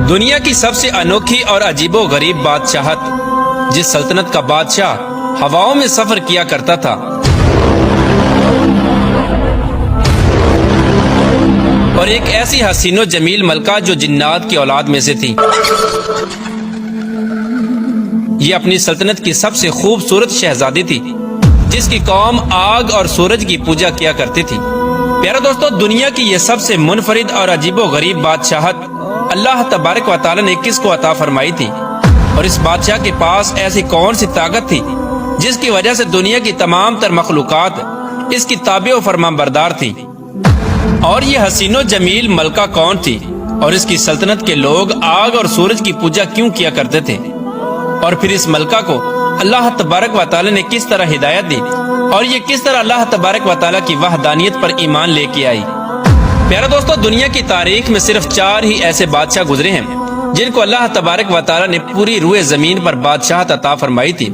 دنیا کی سب سے انوکھی اور عجیب و غریب بادشاہت، جس سلطنت کا بادشاہ ہواؤں میں سفر کیا کرتا تھا، اور ایک ایسی حسین و جمیل ملکہ جو جنات کی اولاد میں سے تھی۔ یہ اپنی سلطنت کی سب سے خوبصورت شہزادی تھی، جس کی قوم آگ اور سورج کی پوجا کیا کرتی تھی۔ پیارے دوستو، دنیا کی یہ سب سے منفرد اور عجیب و غریب بادشاہت اللہ تبارک و تعالی نے کس کو عطا فرمائی تھی؟ اور اس بادشاہ کے پاس ایسی کون سی طاقت تھی جس کی وجہ سے دنیا کی تمام تر مخلوقات اس کی تابع و فرمان بردار تھی؟ اور یہ حسین و جمیل ملکہ کون تھی؟ اور اس کی سلطنت کے لوگ آگ اور سورج کی پوجا کیوں کیا کرتے تھے؟ اور پھر اس ملکہ کو اللہ تبارک و تعالی نے کس طرح ہدایت دی، اور یہ کس طرح اللہ تبارک و تعالی کی وحدانیت پر ایمان لے کے آئی؟ پیارے دوستو، دنیا کی تاریخ میں صرف 4 ہی ایسے بادشاہ گزرے ہیں جن کو اللہ تبارک و تعالی نے پوری روئے زمین پر بادشاہت عطا فرمائی تھی،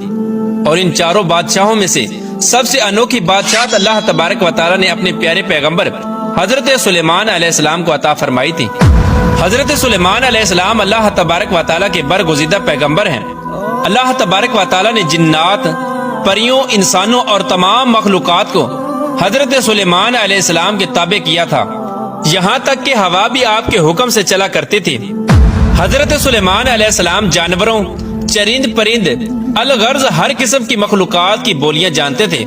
اور ان چاروں بادشاہوں میں سے سب سے انوکھی بادشاہت اللہ تبارک و تعالی نے اپنے پیارے پیغمبر حضرت سلیمان علیہ السلام کو عطا فرمائی تھی۔ حضرت سلیمان علیہ السلام اللہ تبارک و تعالی کے برگزیدہ پیغمبر ہیں۔ اللہ تبارک و تعالی نے جنات، پریوں، انسانوں اور تمام مخلوقات کو حضرت سلیمان علیہ السلام کے تابع کیا تھا، یہاں تک کہ ہوا بھی آپ کے حکم سے چلا کرتی تھی۔ حضرت سلیمان علیہ السلام جانوروں، چرند پرند، الغرض ہر قسم کی مخلوقات کی بولیاں جانتے تھے۔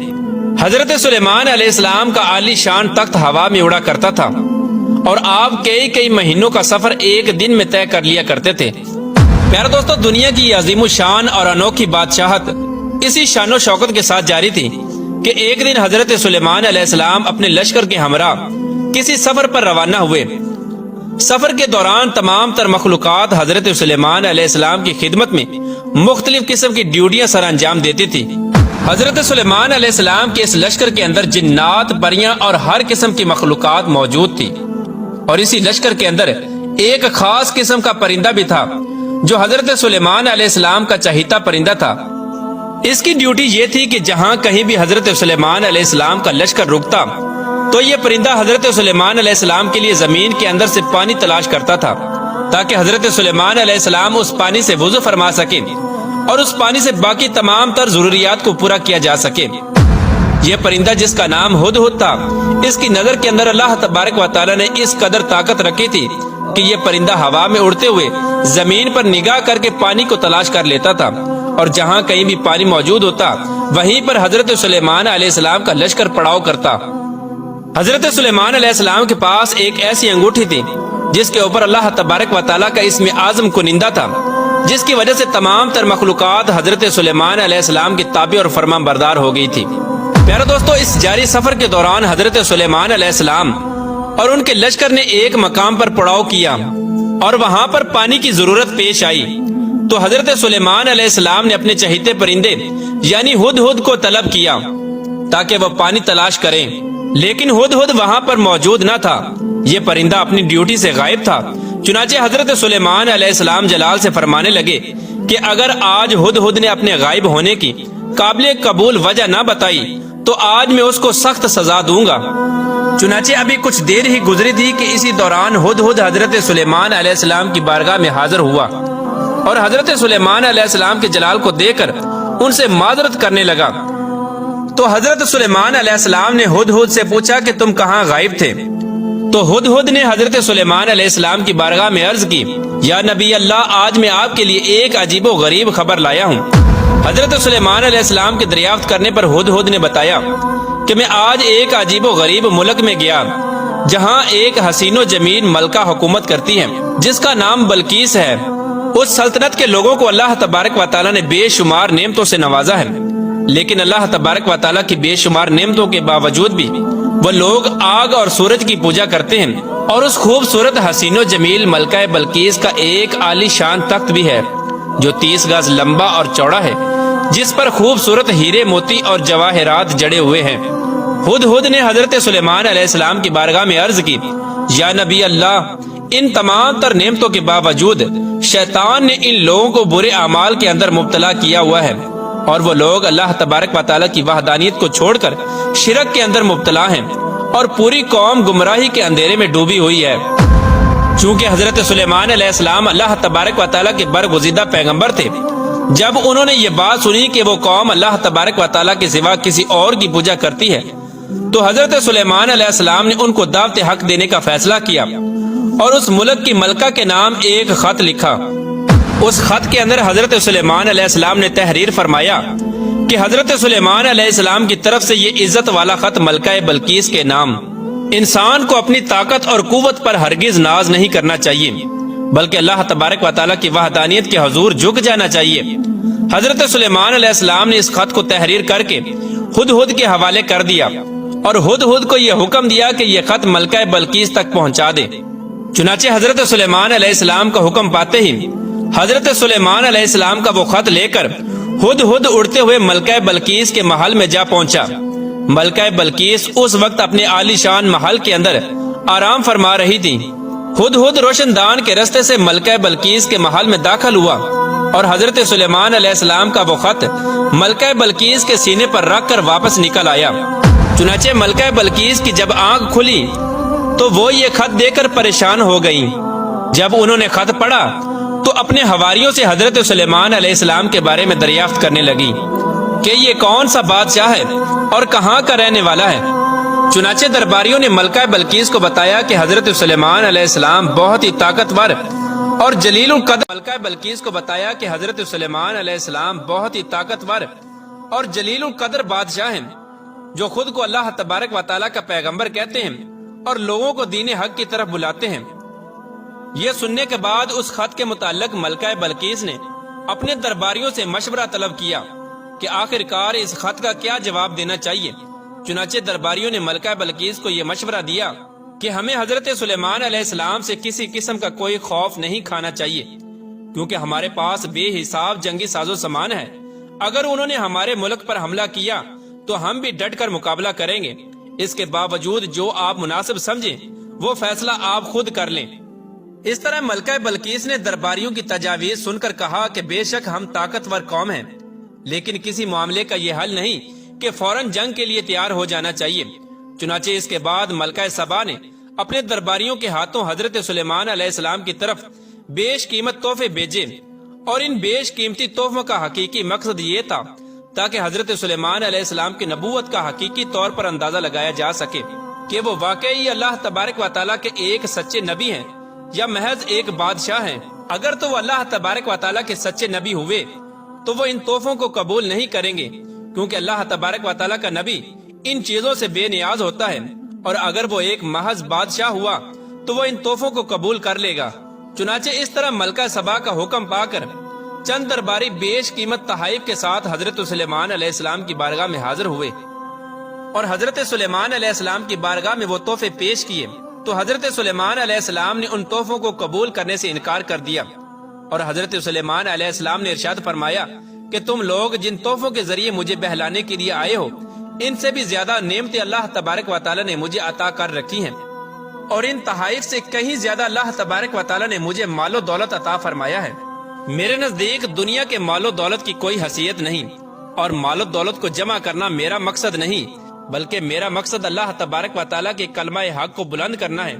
حضرت سلیمان علیہ السلام کا عالی شان تخت ہوا میں اڑا کرتا تھا، اور آپ کئی مہینوں کا سفر ایک دن میں طے کر لیا کرتے تھے۔ پیارے دوستو، دنیا کی عظیم الشان اور انوکھی بادشاہت اسی شان و شوکت کے ساتھ جاری تھی کہ ایک دن حضرت سلیمان علیہ السلام اپنے لشکر کے ہمراہ کسی سفر پر روانہ ہوئے۔ سفر کے دوران تمام تر مخلوقات حضرت سلیمان علیہ السلام کی خدمت میں مختلف قسم کی ڈیوٹیاں سر انجام دیتی تھی۔ حضرت سلیمان علیہ السلام کے اس لشکر کے اندر جنات، پریاں اور ہر قسم کی مخلوقات موجود تھی، اور اسی لشکر کے اندر ایک خاص قسم کا پرندہ بھی تھا جو حضرت سلیمان علیہ السلام کا چہیتا پرندہ تھا۔ اس کی ڈیوٹی یہ تھی کہ جہاں کہیں بھی حضرت سلیمان علیہ السلام کا لشکر رکتا تو یہ پرندہ حضرت سلیمان علیہ السلام کے لیے زمین کے اندر سے پانی تلاش کرتا تھا، تاکہ حضرت سلیمان علیہ السلام اس پانی سے وضو فرما سکے اور اس پانی سے باقی تمام تر ضروریات کو پورا کیا جا سکے۔ یہ پرندہ جس کا نام ہدہد تھا، اس کی نظر کے اندر اللہ تبارک و تعالی نے اس قدر طاقت رکھی تھی کہ یہ پرندہ ہوا میں اڑتے ہوئے زمین پر نگاہ کر کے پانی کو تلاش کر لیتا تھا، اور جہاں کہیں بھی پانی موجود ہوتا وہیں پر حضرت سلیمان علیہ السلام کا لشکر پڑاؤ کرتا۔ حضرت سلیمان علیہ السلام کے پاس ایک ایسی انگوٹھی تھی جس کے اوپر اللہ تبارک و تعالیٰ کا اسم اعظم کنندہ تھا، جس کی وجہ سے تمام تر مخلوقات حضرت سلیمان علیہ السلام کی تابع اور فرمان بردار ہو گئی تھی۔ پیارے دوستو، اس جاری سفر کے دوران حضرت سلیمان علیہ السلام اور ان کے لشکر نے ایک مقام پر پڑاؤ کیا، اور وہاں پر پانی کی ضرورت پیش آئی، تو حضرت سلیمان علیہ السلام نے اپنے چہیتے پرندے یعنی ہدہد کو طلب کیا تاکہ وہ پانی تلاش کریں، لیکن ہدہد وہاں پر موجود نہ تھا۔ یہ پرندہ اپنی ڈیوٹی سے غائب تھا۔ چنانچہ حضرت سلیمان علیہ السلام جلال سے فرمانے لگے کہ اگر آج ہدہد نے اپنے غائب ہونے کی قابل قبول وجہ نہ بتائی تو آج میں اس کو سخت سزا دوں گا۔ چنانچہ ابھی کچھ دیر ہی گزری تھی کہ اسی دوران ہدہد حضرت سلیمان علیہ السلام کی بارگاہ میں حاضر ہوا، اور حضرت سلیمان علیہ السلام کے جلال کو دیکھ کر ان سے معذرت کرنے لگا۔ تو حضرت سلیمان علیہ السلام نے ہدہد سے پوچھا کہ تم کہاں غائب تھے؟ تو ہدہد نے حضرت سلیمان علیہ السلام کی بارگاہ میں عرض کی، یا نبی اللہ، آج میں آپ کے لیے ایک عجیب و غریب خبر لایا ہوں۔ حضرت سلیمان علیہ السلام کے دریافت کرنے پر ہدہد نے بتایا کہ میں آج ایک عجیب و غریب ملک میں گیا جہاں ایک حسین و جمیل ملکہ حکومت کرتی ہے جس کا نام بلقیس ہے۔ اس سلطنت کے لوگوں کو اللہ تبارک و تعالیٰ نے بے شمار نعمتوں سے نوازا ہے، لیکن اللہ تبارک و تعالیٰ کی بے شمار نعمتوں کے باوجود بھی وہ لوگ آگ اور سورج کی پوجا کرتے ہیں، اور اس خوبصورت حسین و جمیل ملکہ بلقیس کا ایک عالی شان تخت بھی ہے جو 30 گز لمبا اور چوڑا ہے، جس پر خوبصورت ہیرے، موتی اور جواہرات جڑے ہوئے ہیں۔ ہدہد نے حضرت سلیمان علیہ السلام کی بارگاہ میں عرض کی، یا نبی اللہ، ان تمام تر نعمتوں کے باوجود شیطان نے ان لوگوں کو برے اعمال کے اندر مبتلا کیا ہوا ہے، اور وہ لوگ اللہ تبارک و تعالیٰ کی وحدانیت کو چھوڑ کر شرک کے اندر مبتلا ہیں، اور پوری قوم گمراہی کے اندھیرے میں ڈوبی ہوئی ہے۔ چونکہ حضرت سلیمان علیہ السلام اللہ تبارک و تعالیٰ کے برگزیدہ پیغمبر تھے، جب انہوں نے یہ بات سنی کہ وہ قوم اللہ تبارک و تعالیٰ کے سوا کسی اور کی پوجا کرتی ہے، تو حضرت سلیمان علیہ السلام نے ان کو دعوت حق دینے کا فیصلہ کیا اور اس ملک کی ملکہ کے نام ایک خط لکھا۔ اس خط کے اندر حضرت سلیمان علیہ السلام نے تحریر فرمایا کہ حضرت سلیمان علیہ السلام کی طرف سے یہ عزت والا خط ملکہ بلقیس کے نام۔ انسان کو اپنی طاقت اور قوت پر ہرگز ناز نہیں کرنا چاہیے، بلکہ اللہ تبارک و تعالیٰ کی وحدانیت کے حضور جھک جانا چاہیے۔ حضرت سلیمان علیہ السلام نے اس خط کو تحریر کر کے ہدہد کے حوالے کر دیا اور ہدہد کو یہ حکم دیا کہ یہ خط ملکہ بلقیس تک پہنچا دے۔ چنانچہ حضرت سلیمان علیہ السلام کا حکم پاتے ہی حضرت سلیمان علیہ السلام کا وہ خط لے کر ہدہد اڑتے ہوئے ملکہ بلقیس کے محل میں جا پہنچا۔ ملکہ بلقیس اس وقت اپنے عالی شان محل کے اندر آرام فرما رہی تھی۔ ہدہد روشن دان کے رستے سے ملکہ بلقیس کے محل میں داخل ہوا اور حضرت سلیمان علیہ السلام کا وہ خط ملکہ بلقیس کے سینے پر رکھ کر واپس نکل آیا۔ چنانچہ ملکہ بلقیس کی جب آنکھ کھلی تو وہ یہ خط دیکھ کر پریشان ہو گئیں۔ جب انہوں نے خط پڑھا تو اپنے حواریوں سے حضرت سلیمان علیہ السلام کے بارے میں دریافت کرنے لگی کہ یہ کون سا بادشاہ ہے اور کہاں کا رہنے والا ہے۔ چنانچہ درباریوں نے ملکہ بلقیس کو بتایا کہ حضرت سلیمان علیہ السلام بہت ہی طاقتور اور جلیل القدر ملکہ بلقیس کو بتایا کہ حضرت سلیمان علیہ السلام بہت ہی طاقتور اور جلیل القدر بادشاہ ہیں، جو خود کو اللہ تبارک و تعالیٰ کا پیغمبر کہتے ہیں اور لوگوں کو دین حق کی طرف بلاتے ہیں۔ یہ سننے کے بعد اس خط کے متعلق ملکہ بلقیس نے اپنے درباریوں سے مشورہ طلب کیا کہ آخرکار اس خط کا کیا جواب دینا چاہیے۔ چنانچہ درباریوں نے ملکہ بلقیس کو یہ مشورہ دیا کہ ہمیں حضرت سلیمان علیہ السلام سے کسی قسم کا کوئی خوف نہیں کھانا چاہیے، کیونکہ ہمارے پاس بے حساب جنگی ساز و سامان ہے۔ اگر انہوں نے ہمارے ملک پر حملہ کیا تو ہم بھی ڈٹ کر مقابلہ کریں گے۔ اس کے باوجود جو آپ مناسب سمجھیں وہ فیصلہ آپ خود کر لیں۔ اس طرح ملکہ بلقیس نے درباریوں کی تجاویز سن کر کہا کہ بے شک ہم طاقتور قوم ہیں، لیکن کسی معاملے کا یہ حل نہیں کہ فوراً جنگ کے لیے تیار ہو جانا چاہیے۔ چنانچہ اس کے بعد ملکہ سبا نے اپنے درباریوں کے ہاتھوں حضرت سلیمان علیہ السلام کی طرف بیش قیمت تحفے بھیجے، اور ان بیش قیمتی تحفوں کا حقیقی مقصد یہ تھا تاکہ حضرت سلیمان علیہ السلام کی نبوت کا حقیقی طور پر اندازہ لگایا جا سکے کہ وہ واقعی اللہ تبارک و تعالیٰ کے ایک سچے نبی ہیں یا محض ایک بادشاہ ہیں۔ اگر تو وہ اللہ تبارک و تعالیٰ کے سچے نبی ہوئے تو وہ ان تحفوں کو قبول نہیں کریں گے، کیونکہ اللہ تبارک و تعالیٰ کا نبی ان چیزوں سے بے نیاز ہوتا ہے، اور اگر وہ ایک محض بادشاہ ہوا تو وہ ان تحفوں کو قبول کر لے گا۔ چنانچہ اس طرح ملکہ سبا کا حکم پا کر چند درباری بیش قیمت تحائف کے ساتھ حضرت سلیمان علیہ السلام کی بارگاہ میں حاضر ہوئے اور حضرت سلیمان علیہ السلام کی بارگاہ میں وہ تحفے پیش کیے، تو حضرت سلیمان علیہ السلام نے ان تحفوں کو قبول کرنے سے انکار کر دیا، اور حضرت سلیمان علیہ السلام نے ارشاد فرمایا کہ تم لوگ جن تحفوں کے ذریعے مجھے بہلانے کے لیے آئے ہو، ان سے بھی زیادہ نعمتیں اللہ تبارک و تعالیٰ نے مجھے عطا کر رکھی ہیں، اور ان تحائف سے کہیں زیادہ اللہ تبارک و تعالیٰ نے مجھے مال و دولت عطا فرمایا ہے۔ میرے نزدیک دنیا کے مال و دولت کی کوئی حیثیت نہیں، اور مال و دولت کو جمع کرنا میرا مقصد نہیں، بلکہ میرا مقصد اللہ تبارک و تعالیٰ کے کلمہ حق کو بلند کرنا ہے،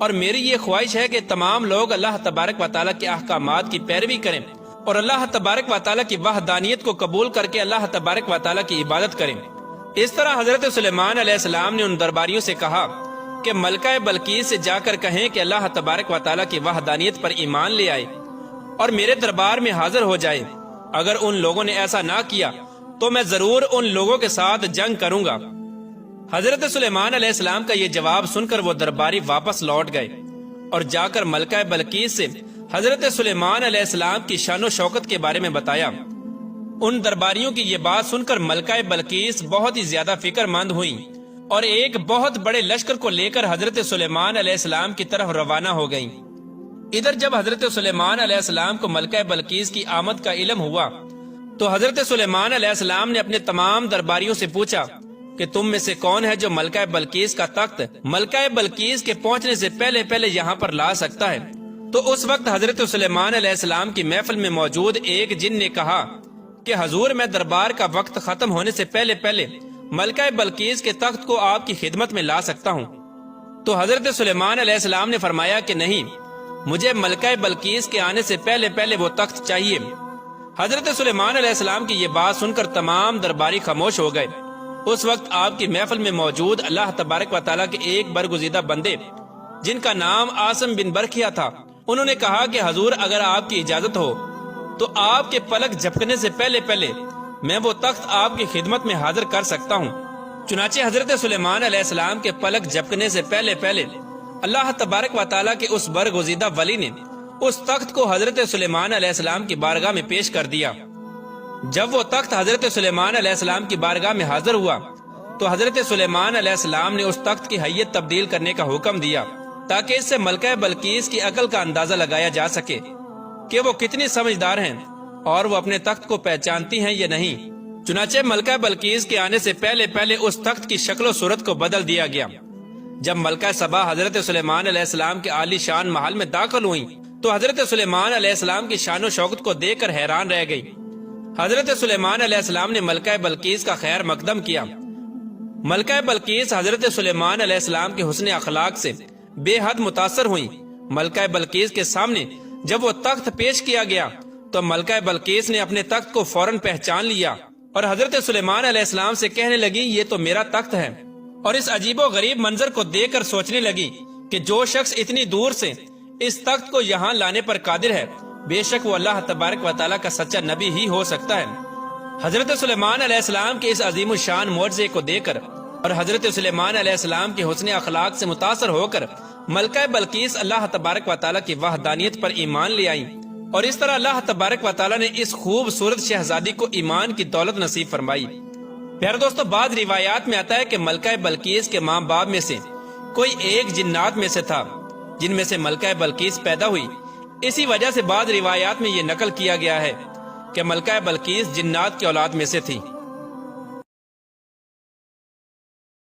اور میری یہ خواہش ہے کہ تمام لوگ اللہ تبارک و تعالیٰ کے احکامات کی پیروی کریں اور اللہ تبارک و تعالیٰ کی وحدانیت کو قبول کر کے اللہ تبارک و تعالیٰ کی عبادت کریں۔ اس طرح حضرت سلیمان علیہ السلام نے ان درباریوں سے کہا کہ ملکہ بلقیس سے جا کر کہیں کہ اللہ تبارک و تعالیٰ کی وحدانیت پر ایمان لے آئے اور میرے دربار میں حاضر ہو جائے۔ اگر ان لوگوں نے ایسا نہ کیا تو میں ضرور ان لوگوں کے ساتھ جنگ کروں گا۔ حضرت سلیمان علیہ السلام کا یہ جواب سن کر وہ درباری واپس لوٹ گئے اور جا کر ملکہ بلقیس سے حضرت سلیمان علیہ السلام کی شان و شوکت کے بارے میں بتایا۔ ان درباریوں کی یہ بات سن کر ملکہ بلقیس بہت ہی زیادہ فکر مند ہوئی اور ایک بہت بڑے لشکر کو لے کر حضرت سلیمان علیہ السلام کی طرف روانہ ہو گئیں۔ ادھر جب حضرت سلیمان علیہ السلام کو ملکہ بلقیس کی آمد کا علم ہوا تو حضرت سلیمان علیہ السلام نے اپنے تمام درباریوں سے پوچھا کہ تم میں سے کون ہے جو ملکہ بلقیس کا تخت ملکہ بلقیس کے پہنچنے سے پہلے پہلے یہاں پر لا سکتا ہے؟ تو اس وقت حضرت سلیمان علیہ السلام کی محفل میں موجود ایک جن نے کہا کہ حضور، میں دربار کا وقت ختم ہونے سے پہلے پہلے ملکہ بلقیس کے تخت کو آپ کی خدمت میں لا سکتا ہوں۔ تو حضرت سلیمان علیہ السلام نے فرمایا کہ نہیں، مجھے ملکہ بلقیس کے آنے سے پہلے پہلے وہ تخت چاہیے۔ حضرت سلیمان علیہ السلام کی یہ بات سن کر تمام درباری خاموش ہو گئے۔ اس وقت آپ کی محفل میں موجود اللہ تبارک و تعالیٰ کے ایک برگزیدہ بندے جن کا نام عاصم بن برکھیا تھا، انہوں نے کہا کہ حضور اگر آپ کی اجازت ہو تو آپ کے پلک جھپکنے سے پہلے پہلے میں وہ تخت آپ کی خدمت میں حاضر کر سکتا ہوں۔ چنانچہ حضرت سلیمان علیہ السلام کے پلک جھپکنے سے پہلے پہلے اللہ تبارک و تعالیٰ کے اس برگزیدہ ولی نے اس تخت کو حضرت سلیمان علیہ السلام کی بارگاہ میں پیش کر دیا۔ جب وہ تخت حضرت سلیمان علیہ السلام کی بارگاہ میں حاضر ہوا تو حضرت سلیمان علیہ السلام نے اس تخت کی حیت تبدیل کرنے کا حکم دیا تاکہ اس سے ملکہ بلقیس کی عقل کا اندازہ لگایا جا سکے کہ وہ کتنی سمجھدار ہیں اور وہ اپنے تخت کو پہچانتی ہیں یا نہیں۔ چنانچہ ملکہ بلقیس کے آنے سے پہلے پہلے اس تخت کی شکل و صورت کو بدل دیا گیا۔ جب ملکہ سبا حضرت سلیمان علیہ السلام کے عالی شان محل میں داخل ہوئیں تو حضرت سلیمان علیہ السلام کی شان و شوکت کو دیکھ کر حیران رہ گئی۔ حضرت سلیمان علیہ السلام نے ملکہ بلقیس کا خیر مقدم کیا۔ ملکہ بلقیس حضرت سلیمان علیہ السلام کے حسن اخلاق سے بے حد متاثر ہوئیں۔ ملکہ بلقیس کے سامنے جب وہ تخت پیش کیا گیا تو ملکہ بلقیس نے اپنے تخت کو فوراً پہچان لیا اور حضرت سلیمان علیہ السلام سے کہنے لگی یہ تو میرا تخت ہے، اور اس عجیب و غریب منظر کو دیکھ کر سوچنے لگی کہ جو شخص اتنی دور سے اس تخت کو یہاں لانے پر قادر ہے بے شک وہ اللہ تبارک و تعالیٰ کا سچا نبی ہی ہو سکتا ہے۔ حضرت سلیمان علیہ السلام کے اس عظیم الشان معجزے کو دیکھ کر اور حضرت سلیمان علیہ السلام کے حسن اخلاق سے متاثر ہو کر ملکہ بلقیس اللہ تبارک و تعالیٰ کی وحدانیت پر ایمان لے آئیں، اور اس طرح اللہ تبارک و تعالیٰ نے اس خوبصورت شہزادی کو ایمان کی دولت نصیب فرمائی۔ پیارے دوستو، بعض روایات میں آتا ہے کہ ملکہ بلقیس کے ماں باپ میں سے کوئی ایک جنات میں سے تھا جن میں سے ملکہ بلقیس پیدا ہوئی۔ اسی وجہ سے بعض روایات میں یہ نقل کیا گیا ہے کہ ملکہ بلقیس جنات کی اولاد میں سے تھی۔